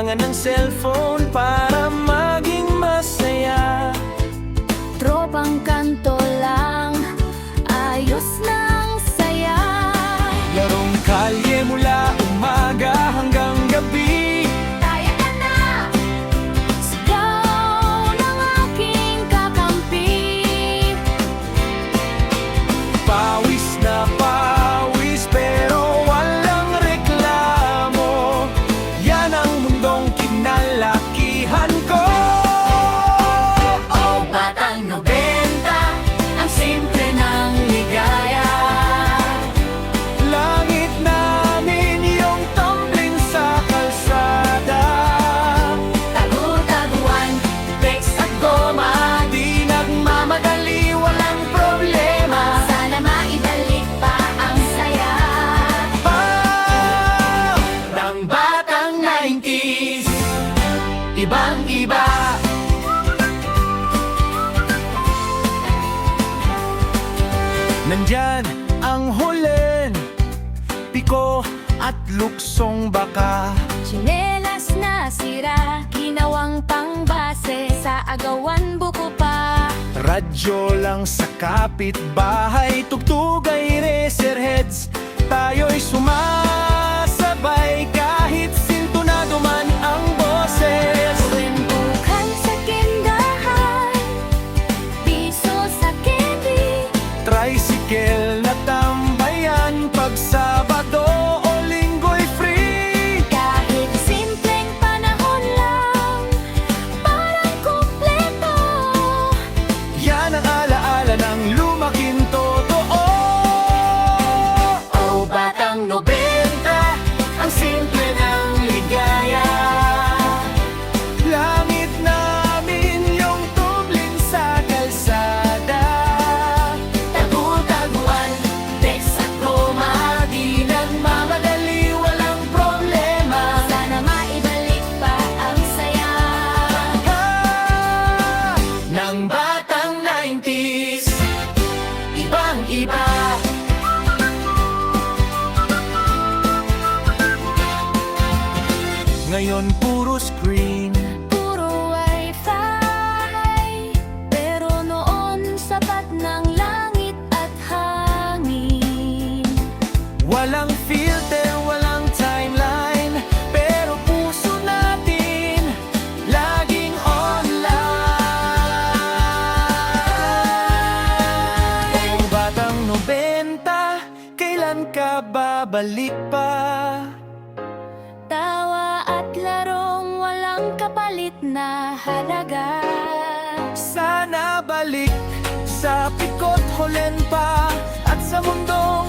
kailangan ng cellphone para maging masaya. Tropang kanto lang, ayos ng saya. Larong kalye mula umaga hanggang gabi. Kaya ka na! Sigaw ng aking kakampi. Pawis na pawis pero walang reklamo. Yan ang mundong kinalakihan ko. Oh, batang 90, ang simple ng ligaya. Langit namin yung tumbling sa kalsada. Tagu-taguan, text at goma. Di nagmamadali, walang problema. Sana maibalik pa ang saya Ng batang 90s, ibang-iba. Nandyan ang hulen, piko at luksong baka. Tsinelas na sira, ginawang pangbase. Sa agawan buko pa. Radyo lang sa kapitbahay, tugtog ay Racerheads. Tayo'y sumasabay kahit sintonado man ang boses. Kwentuhan sa tindahan, piso sa candy. Tricycle na tambayan pag Sabado o Linggo'y free. Kahit simpleng panahon lang, parang kumpleto. Yan ang alaala ng lumaking totoo. Oh, batang 90, Ang simple ng ligaya. Langit namin yung tubling sa kalsada. tagu-taguan, text at goma. Di nagmamadali, walang problema. Sana maibalik pa ang saya Ng batang 90s, ibang-iba. Ngayon puro screen, Puro wifi, pero noon sapat ng langit at hangin. walang filter, walang timeline, pero puso natin laging online. Batang 90, kailan ka babalik pa? Tawa at larong walang kapalit na halaga. Sana balik sa pikot hulen pa at sa mundong